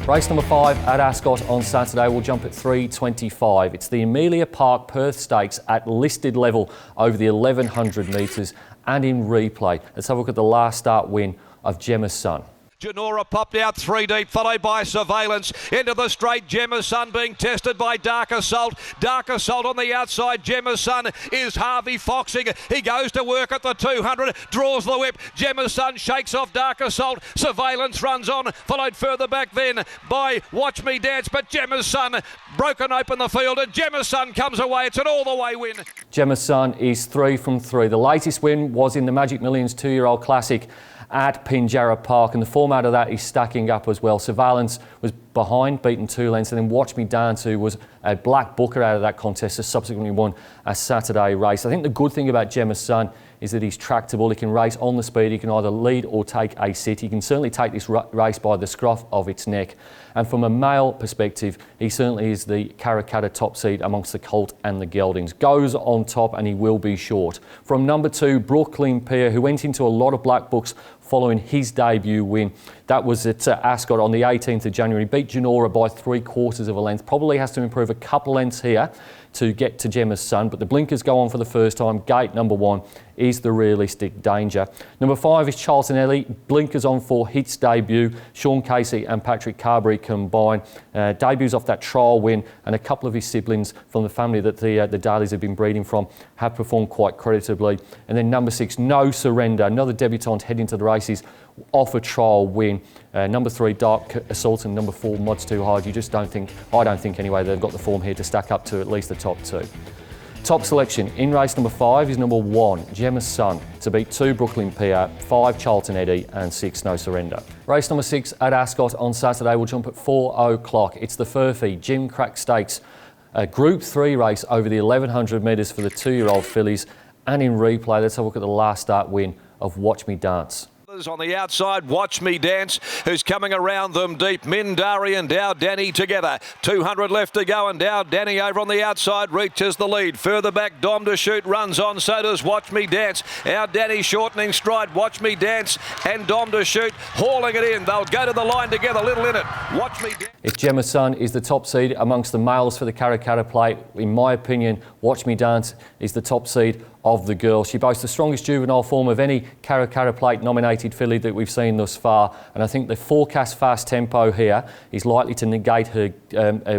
Race number 5 at Ascot on Saturday will jump at 3:25. It's the Amelia Park Perth Stakes at listed level over the 1100 metres and in replay. Let's have a look at the last start win of Gemma's Son. Janora popped out 3 deep, followed by Surveillance. Into the straight, Gemma's Son being tested by Dark Assault. Dark Assault on the outside. Gemma's Son is Harvey Foxing. He goes to work at the 200, draws the whip. Gemma's Son shakes off Dark Assault. Surveillance runs on, followed further back then by Watch Me Dance. But Gemma's Son broken open the field, and Gemma's Son comes away. It's an all-the-way win. Gemma's Son is 3 from 3. The latest win was in the Magic Millions 2-year-old Classic at Pinjarra Park, and the format of that is stacking up as well. Surveillance was behind, beaten 2 lengths, and then Watch Me Dance, who was a black booker out of that contest, has subsequently won a Saturday race. I think the good thing about Gemma's Son is that he's tractable. He can race on the speed. He can either lead or take a sit. He can certainly take this race by the scruff of its neck. And from a male perspective, he certainly is the Karrakatta top seed amongst the colt and the geldings. Goes on top and he will be short. From number 2, Brooklyn Pier, who went into a lot of black books following his debut win. That was at Ascot on the 18th of January. Beat Janora by 3/4 of a length. Probably has to improve a couple lengths here to get to Gemma's Son, but the blinkers go on for the first time. Gate number 1 is the realistic danger. Number 5 is Charlton Ellie. Blinkers on for Hit's debut. Sean Casey and Patrick Carberry combine. Debuts off that trial win, and a couple of his siblings from the family that the Dailies have been breeding from have performed quite creditably. And then number 6, No Surrender. Another debutant heading to the races off a trial win. Number 3, Dark Assault, and number 4, Mods Too Hard. I don't think anyway, they've got the form here to stack up to at least the top 2. Top selection in race number 5 is number 1, Gemma's Son, to beat 2, Brooklyn Pier, 5, Charlton Eddy, and 6, No Surrender. Race number 6 at Ascot on Saturday will jump at 4 o'clock. It's the Furphy Jim Crack Stakes, a Group 3 race over the 1100 metres for the 2-year-old fillies, and in replay, let's have a look at the last start win of Watch Me Dance. On the outside, Watch Me Dance, who's coming around them deep. Mindari and Dow Danny together. 200 left to go, and Dow Danny over on the outside reaches the lead. Further back, Dom to Shoot runs on, so does Watch Me Dance. Our Danny shortening stride, Watch Me Dance and Dom to Shoot hauling it in. They'll go to the line together, little in it. Watch Me Dance. If Gemma's Son is the top seed amongst the males for the Karrakatta Plate, in my opinion, Watch Me Dance is the top seed of the girls. She boasts the strongest juvenile form of any Karrakatta Plate nominated filly that we've seen thus far, and I think the forecast fast tempo here is likely to negate her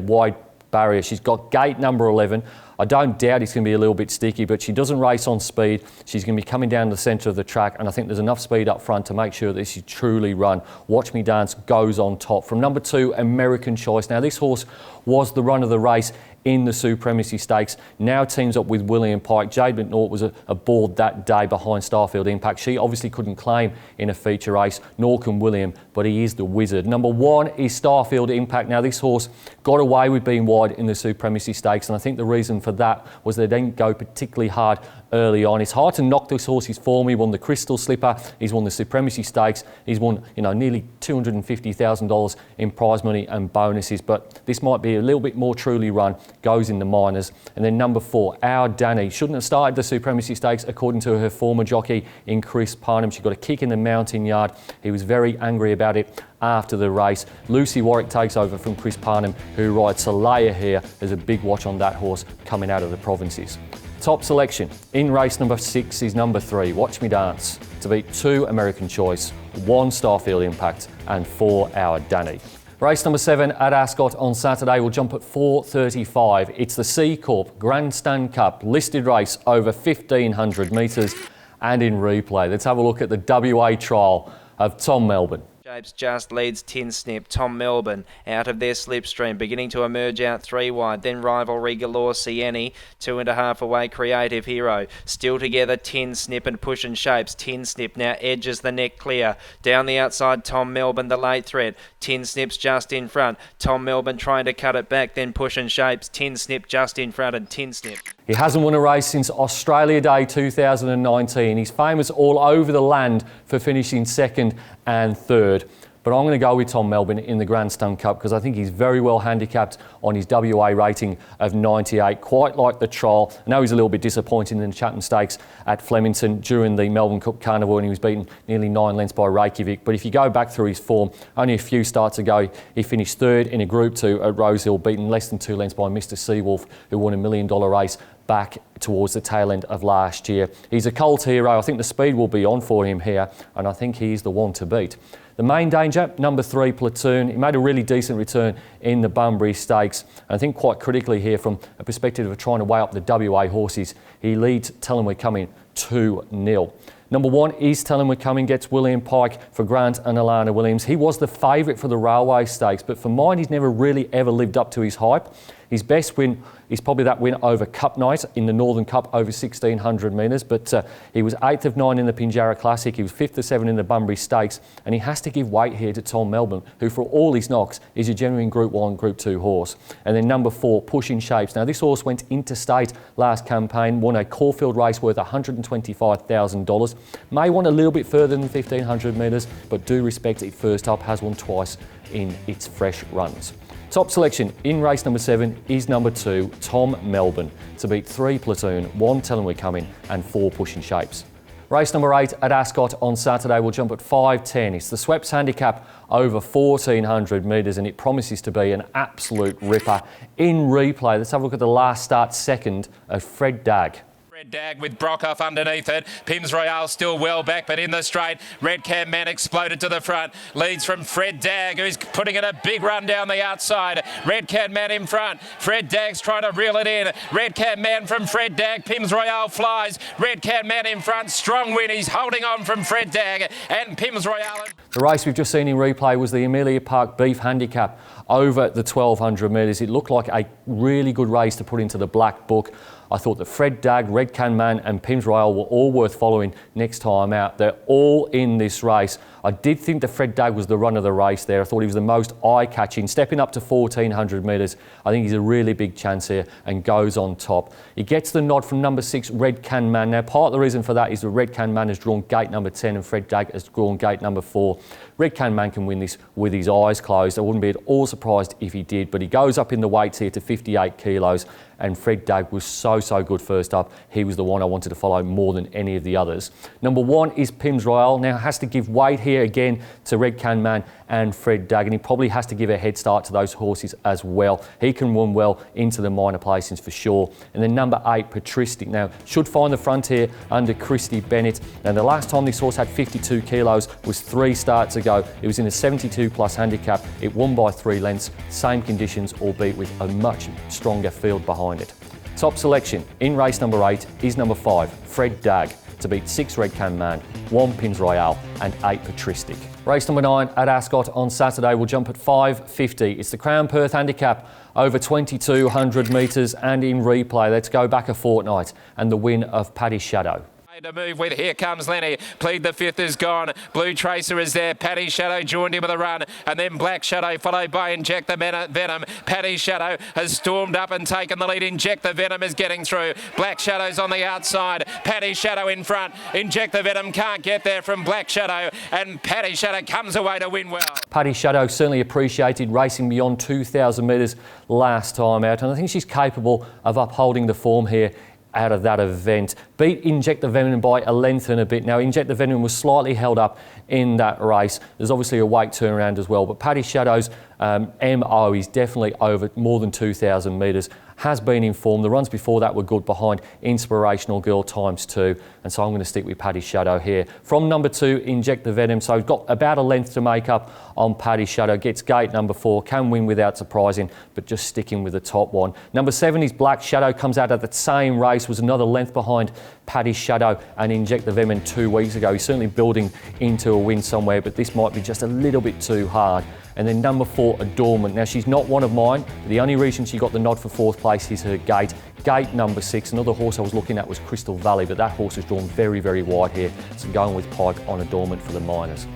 wide barrier. She's got gate number 11. I don't doubt it's going to be a little bit sticky, but she doesn't race on speed. She's going to be coming down the centre of the track, and I think there's enough speed up front to make sure that she truly run. Watch Me Dance goes on top. From number 2, American Choice. Now, this horse was the run of the race in the Supremacy Stakes, now teams up with William Pike. Jade McNaught was aboard that day behind Starfield Impact. She obviously couldn't claim in a feature race, nor can William, but he is the wizard. Number 1 is Starfield Impact. Now, this horse got away with being wide in the Supremacy Stakes, and I think the reason for that was they didn't go particularly hard early on. It's hard to knock this horse's form. He won the Crystal Slipper, he's won the Supremacy Stakes, he's won nearly $250,000 in prize money and bonuses, but this might be a little bit more truly run. Goes in the minors. And then number 4, Our Danny. Shouldn't have started the Supremacy Stakes according to her former jockey in Chris Parnham. She got a kick in the mountain yard. He was very angry about it after the race. Lucy Warwick takes over from Chris Parnham, who rides Salaya here. There's a big watch on that horse coming out of the provinces. Top selection in race number 6 is number 3, Watch Me Dance, to beat 2, American Choice, 1, Starfield Impact, and 4, Our Danny. Race number 7 at Ascot on Saturday will jump at 4:35. It's the C Corp Grandstand Cup listed race over 1,500 metres and in replay. Let's have a look at the WA trial of Tom Melbourne. Shapes just leads Tin Snip. Tom Melbourne out of their slipstream, beginning to emerge out 3 wide. Then Rivalry Galore Sieni, 2.5 away. Creative Hero still together. Tin Snip and Push and Shapes. Tin Snip now edges the neck clear. Down the outside, Tom Melbourne, the late threat. Tin Snip's just in front. Tom Melbourne trying to cut it back. Then Push and Shapes. Tin Snip just in front, and Tin Snip. He hasn't won a race since Australia Day 2019. He's famous all over the land for finishing 2nd and 3rd. but I'm going to go with Tom Melbourne in the Grand Stunk Cup because I think he's very well handicapped on his WA rating of 98, quite like the trial. I know he's a little bit disappointing in the Chatham Stakes at Flemington during the Melbourne Cup Carnival when he was beaten nearly 9 lengths by Reykjavik, but if you go back through his form, only a few starts ago he finished third in a Group 2 at Rosehill, beaten less than 2 lengths by Mr Seawolf, who won $1 million race back towards the tail end of last year. He's a cult hero. I think the speed will be on for him here, and I think he's the one to beat. The main danger, number 3, Platoon. He made a really decent return in the Bunbury Stakes. And I think quite critically here, from a perspective of trying to weigh up the WA horses, he leads Tell 'Em We're Coming 2-0. Number 1 is Tell 'Em We're Coming, gets William Pike for Grant and Alana Williams. He was the favourite for the Railway Stakes, but for mine, he's never really ever lived up to his hype. His best win is probably that win over Cup Night in the Northern Cup over 1,600 metres, but he was 8th of 9 in the Pinjarra Classic, he was 5th of 7 in the Bunbury Stakes, and he has to give weight here to Tom Melbourne, who for all his knocks is a genuine Group 1, Group 2 horse. And then number 4, Pushing Shapes. Now this horse went interstate last campaign, won a Caulfield race worth $125,000. May want a little bit further than 1,500 metres, but do respect it first up, has won twice in its fresh runs. Top selection in race number 7 is number 2, Tom Melbourne, to beat 3 Platoon, 1 Tell 'Em We're Coming and 4 Pushing Shapes. Race number 8 at Ascot on Saturday will jump at 5.10. It's the Sweps handicap over 1,400 metres and it promises to be an absolute ripper. In replay, let's have a look at the last start second of Fred Dagg. Fred Dagg with Brockhoff underneath it. Pims Royale still well back, but in the straight. Red Cam Man exploded to the front. Leads from Fred Dagg, who's putting in a big run down the outside. Red Cam Man in front. Fred Dagg's trying to reel it in. Red Cam Man from Fred Dagg. Pims Royale flies. Red Cam Man in front. Strong win. He's holding on from Fred Dagg and Pims Royale. The race we've just seen in replay was the Amelia Park Beef handicap over the 1,200 metres. It looked like a really good race to put into the black book. I thought that Fred Dagg, Red Can Man and Pims Royale were all worth following next time out. They're all in this race. I did think that Fred Dagg was the run of the race there. I thought he was the most eye-catching. Stepping up to 1,400 metres, I think he's a really big chance here and goes on top. He gets the nod from number 6, Red Can Man. Now, part of the reason for that is that Red Can Man has drawn gate number 10 and Fred Dagg has drawn gate number 4. Red Can Man can win this with his eyes closed. I wouldn't be at all surprised if he did, but he goes up in the weights here to 58 kilos, and Fred Dagg was so good first up. He was the one I wanted to follow more than any of the others. Number 1 is Pims Royale. Now has to give weight here again to Red Can Man and Fred Dagg, and he probably has to give a head start to those horses as well. He can run well into the minor placings for sure. And then number 8, Patristic. Now should find the front here under Christy Bennett. Now the last time this horse had 52 kilos was 3 starts ago. It was in a 72 plus handicap. It won by 3 lengths, same conditions, albeit with a much stronger field behind it. Top selection in race number 8 is number 5, Fred Dagg, to beat 6 Red Can Man, 1 Pims Royale and 8 Patristic. Race number 9 at Ascot on Saturday will jump at 5.50. It's the Crown Perth handicap over 2,200 metres and in replay. Let's go back a fortnight and the win of Paddy Shadow. To move with Here Comes Lenny. Plead the Fifth is gone. Blue Tracer is there. Paddy Shadow joined him with a run. And then Black Shadow followed by Inject the Venom. Paddy Shadow has stormed up and taken the lead. Inject the Venom is getting through. Black Shadow's on the outside. Paddy Shadow in front. Inject the Venom can't get there from Black Shadow. And Paddy Shadow comes away to win well. Paddy Shadow certainly appreciated racing beyond 2,000 metres last time out. And I think she's capable of upholding the form here out of that event. Beat Inject the Venom by a length and a bit. Now, Inject the Venom was slightly held up in that race. There's obviously a weight turnaround as well, but Paddy Shadow's MO is definitely over more than 2,000 metres. Has been informed. The runs before that were good behind Inspirational Girl ×2, and so I'm going to stick with Paddy Shadow here. From number 2, Inject the Venom, so he's got about a length to make up on Paddy Shadow. Gets gate number 4, can win without surprising, but just sticking with the top one. Number 7 is Black Shadow, comes out of that same race, was another length behind Paddy Shadow and Inject the Venom 2 weeks ago. He's certainly building into a win somewhere, but this might be just a little bit too hard. And then number 4, Adornment. Now, she's not one of mine. The only reason she got the nod for 4th place is her gate. Gate number 6. Another horse I was looking at was Crystal Valley, but that horse is drawn very wide here. So going with Pike on Adornment for the minors.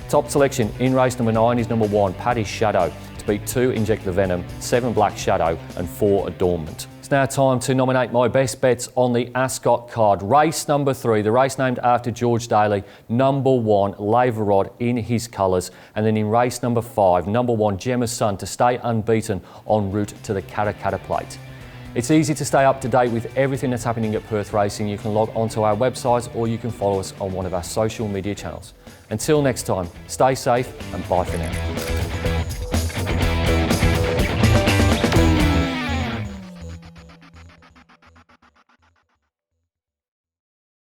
Top selection in race number 9 is number 1, Paddy Shadow, to beat 2, Inject the Venom, 7, Black Shadow and 4, Adornment. It's now time to nominate my best bets on the Ascot card. Race number 3, the race named after George Daly, number 1, Laver Rod in his colours. And then in race number 5, number 1, Gemma's Son to stay unbeaten en route to the Karrakara Plate. It's easy to stay up to date with everything that's happening at Perth Racing. You can log onto our website or you can follow us on one of our social media channels. Until next time, stay safe and bye for now.